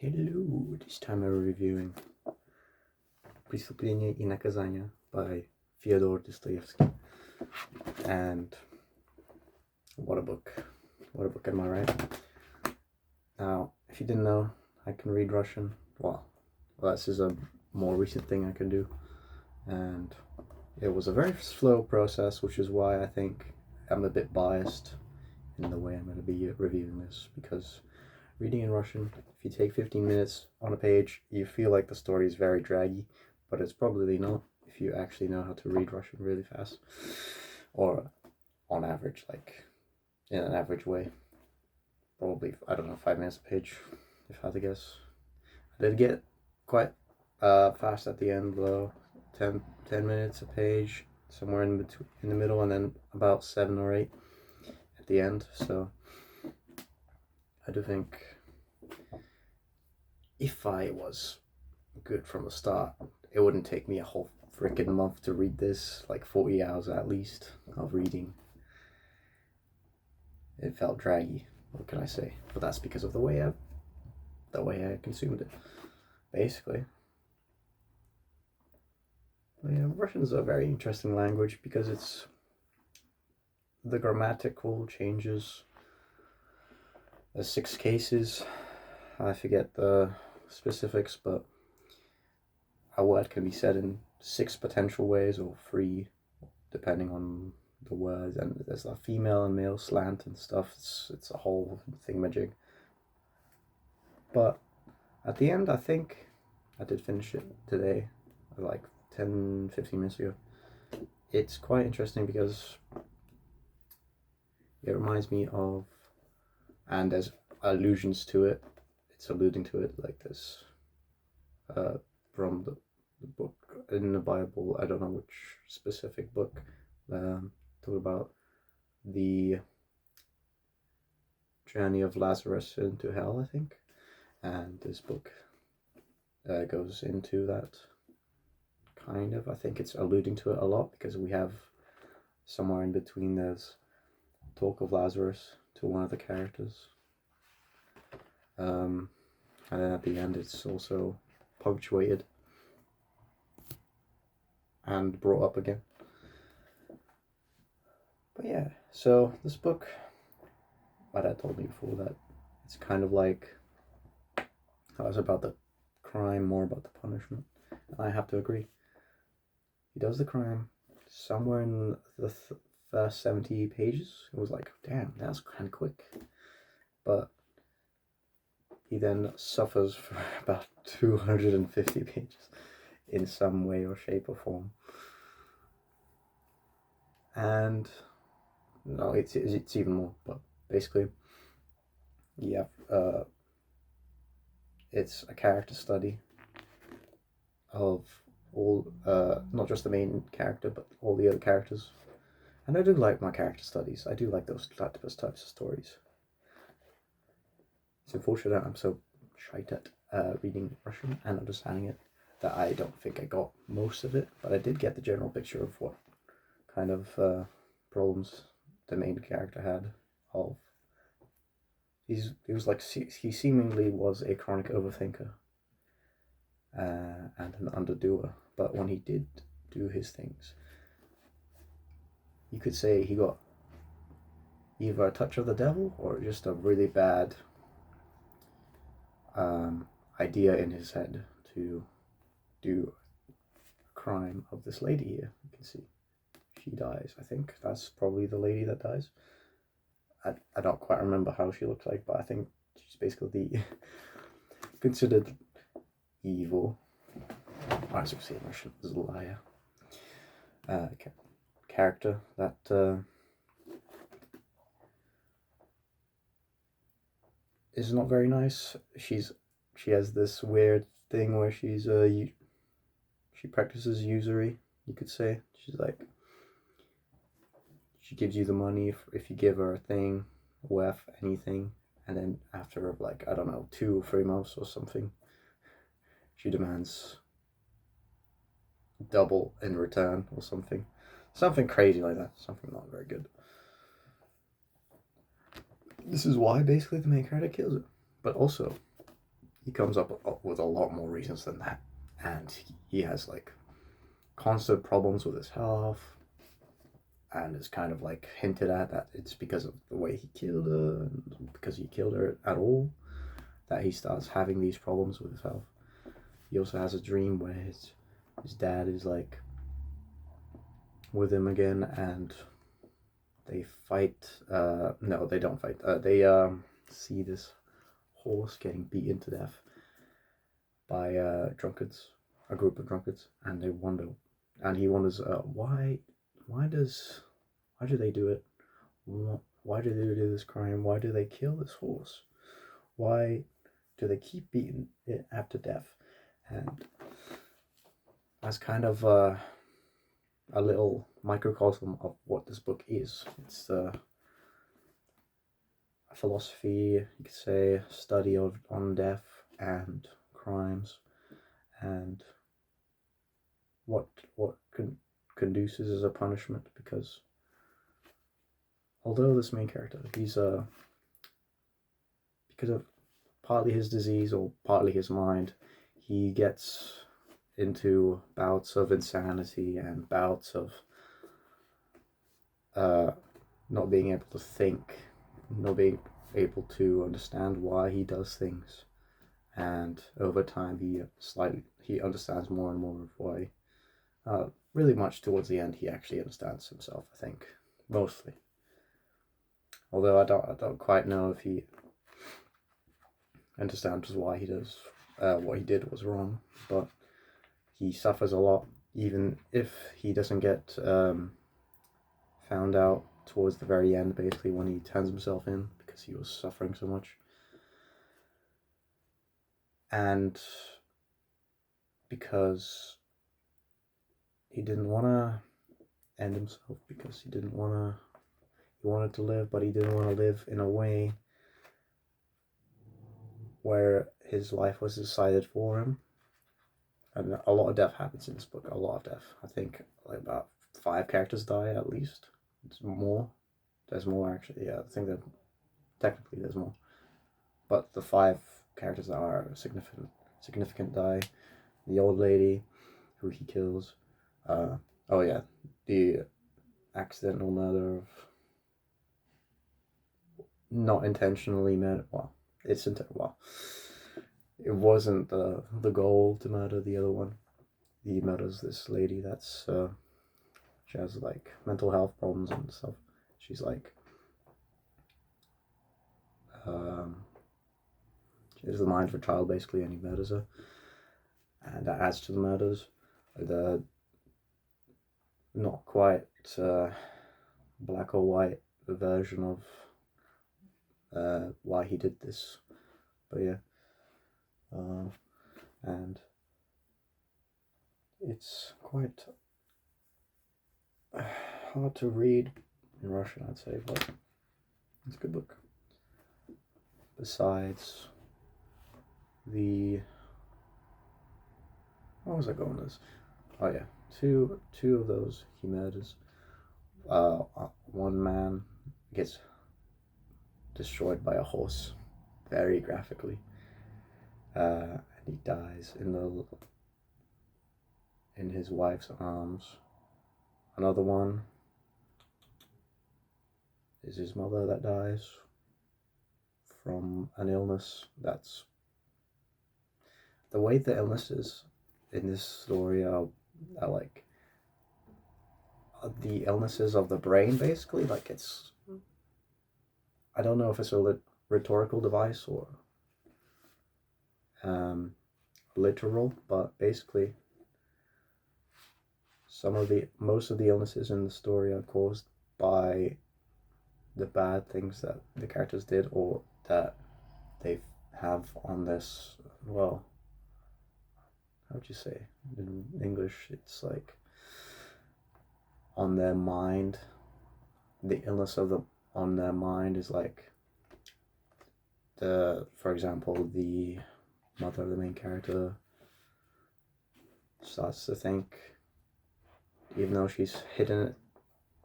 Hello, this time I'm reviewing Преступление и наказание by Fyodor Dostoevsky. And what a book. What a book, am I right? Now, if you didn't know, I can read Russian. Well, this is a more recent thing I can do. And it was a very slow process, which is why I think I'm a bit biased in the way I'm going to be reviewing this, because reading in Russian, if you take 15 minutes on a page, you feel like the story is very draggy, but it's probably not if you actually know how to read Russian really fast, or on average, like in an average way. Probably, I don't know, 5 minutes a page, if I had to guess. I did get quite fast at the end, though. 10 minutes a page, somewhere in the middle, and then about 7 or 8 at the end. So I do think if I was good from the start, it wouldn't take me a whole freaking month to read this, like 40 hours at least of reading. It felt draggy, what can I say? But that's because of the way I consumed it, basically. But yeah, Russian is a very interesting language because it's the grammatical changes. There's 6 cases. I forget the specifics, but a word can be said in 6 potential ways, or 3, depending on the words. And there's a female and male slant and stuff. It's a whole thingamajig. But at the end, I think I did finish it today, like 10-15 minutes ago. It's quite interesting because it reminds me of, and there's allusions to it, it's alluding to it like this, from the book in the Bible, I don't know which specific book, talk about the journey of Lazarus into hell, I think, and this book goes into that, kind of. I think it's alluding to it a lot, because we have somewhere in between there's talk of Lazarus to one of the characters, and then at the end it's also punctuated and brought up again. But yeah, so this book, my dad told me before that it's kind of like, it's about the crime, more about the punishment, and I have to agree. He does the crime somewhere in the first 70 pages. It was like, damn, that's kind of quick. But he then suffers for about 250 pages in some way or shape or form. And no, it's even more, but basically, yeah, it's a character study of all, not just the main character, but all the other characters. And I do like my character studies. I do like those types of stories. It's unfortunate I'm so shite at reading Russian and understanding it that I don't think I got most of it, but I did get the general picture of what kind of problems the main character had. Of he seemingly was a chronic overthinker and an underdoer, but when he did do his things, you could say he got either a touch of the devil or just a really bad idea in his head to do a crime of this lady here. You can see she dies. I think that's probably the lady that dies. I don't quite remember how she looks like, but I think she's basically considered evil. As we say in Russian, is a liar. Character that is not very nice. She has this weird thing where she practices usury, you could say. She's like, she gives you the money if you give her a thing worth anything, and then after, like, I don't know, 2 or 3 months or something, she demands double in return or something crazy like that, something not very good. This is why basically the main character kills her. But also, he comes up with a lot more reasons than that, and he has like constant problems with his health, and it's kind of like hinted at that it's because of the way he killed her, and because he killed her at all, that he starts having these problems with his health. He also has a dream where his dad is like with him again, and they fight. No, they don't fight. They see this horse getting beaten to death by drunkards, a group of drunkards, and they wonder, and he wonders, why do they do it? Why do they do this crime? Why do they kill this horse? Why do they keep beating it after death? And that's kind of a little microcosm of what this book is. It's a philosophy, you could say, study on death and crimes, and what conduces as a punishment, because although this main character, he's because of partly his disease or partly his mind, he gets into bouts of insanity and bouts of not being able to think, not being able to understand why he does things, and over time he understands more and more of why. Really much towards the end, he actually understands himself, I think, mostly. Although I don't quite know if he understands why he does what he did was wrong, but he suffers a lot, even if he doesn't get found out towards the very end, basically, when he turns himself in, because he was suffering so much. And because he didn't want to end himself, because he wanted to live, but he didn't want to live in a way where his life was decided for him. And a lot of death happens in this book, a lot of death. I think like about 5 characters die at least. It's more. There's more actually, yeah. I think that technically there's more. But the 5 characters that are significant die. The old lady who he kills. Oh yeah, the accidental murder of, not intentionally murder. Well, it wasn't the goal to murder the other one. He murders this lady that's she has like mental health problems and stuff. She's like she has the mind of a child basically, and he murders her, and that adds to the murders. The not quite black or white version of why he did this, but yeah, and it's quite hard to read in Russian, I'd say, but it's a good book. Besides what was I going with this? Oh yeah, two of those he murders. One man gets destroyed by a horse, very graphically, and he dies in his wife's arms. Another one is his mother that dies from an illness. That's the way the illnesses in this story are like the illnesses of the brain, basically. Like, it's, I don't know if it's a rhetorical device or literal, but basically most of the illnesses in the story are caused by the bad things that the characters did, or that they have on this, well, how would you say in English, it's like on their mind. The illness of them on their mind is like for example, the mother of the main character starts to think, even though she's hidden it.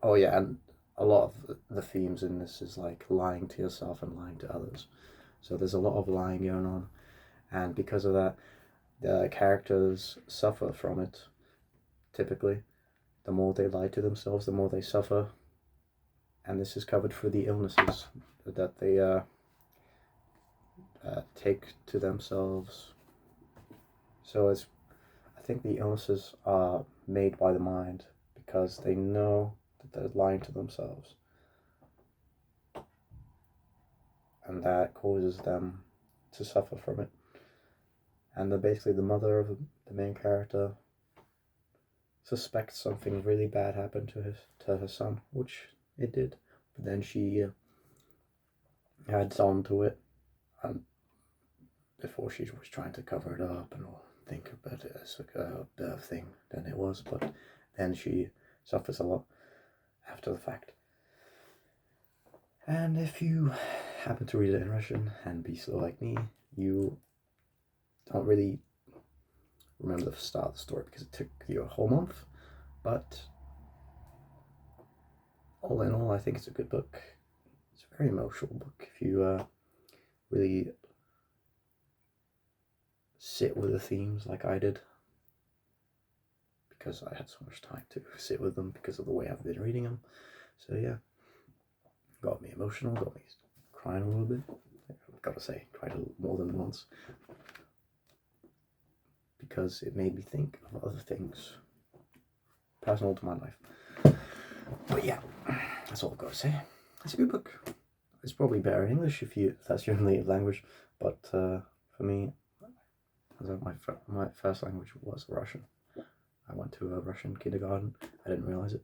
Oh yeah, and a lot of the themes in this is like lying to yourself and lying to others. So there's a lot of lying going on, and because of that, the characters suffer from it. Typically, the more they lie to themselves, the more they suffer, and this is covered for the illnesses that they take to themselves. So I think the illnesses are made by the mind because they know that they're lying to themselves, and that causes them to suffer from it. And basically the mother of the main character suspects something really bad happened to her son, which it did. But then she adds on to it, and before she was trying to cover it up and think about it as a better thing than it was. But then she suffers a lot after the fact. And if you happen to read it in Russian and be slow like me, you don't really remember the start of the story because it took you a whole month. But all in all, I think it's a good book. It's a very emotional book if you really sit with the themes like I did, because I had so much time to sit with them because of the way I've been reading them. So yeah, got me emotional, got me crying a little bit. I've got to say, cried more than once because it made me think of other things personal to my life. But yeah, that's all I've got to say. It's a good book. It's probably better in English if that's your native language, but for me, my first language was Russian. I went to a Russian kindergarten. I didn't realize it,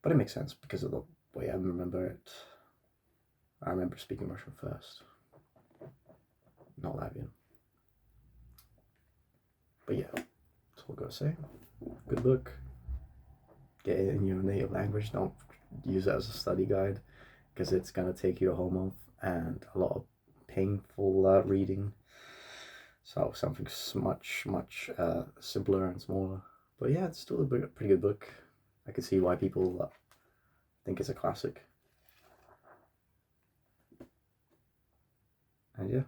but it makes sense because of the way I remember it. I remember speaking Russian first, not Latvian. But yeah, that's all I gotta say. Good book. Get it in your native language. Don't use it as a study guide because it's gonna take you a whole month and a lot of painful reading. So something much simpler and smaller. But yeah, it's still a pretty good book. I can see why people think it's a classic. And yeah.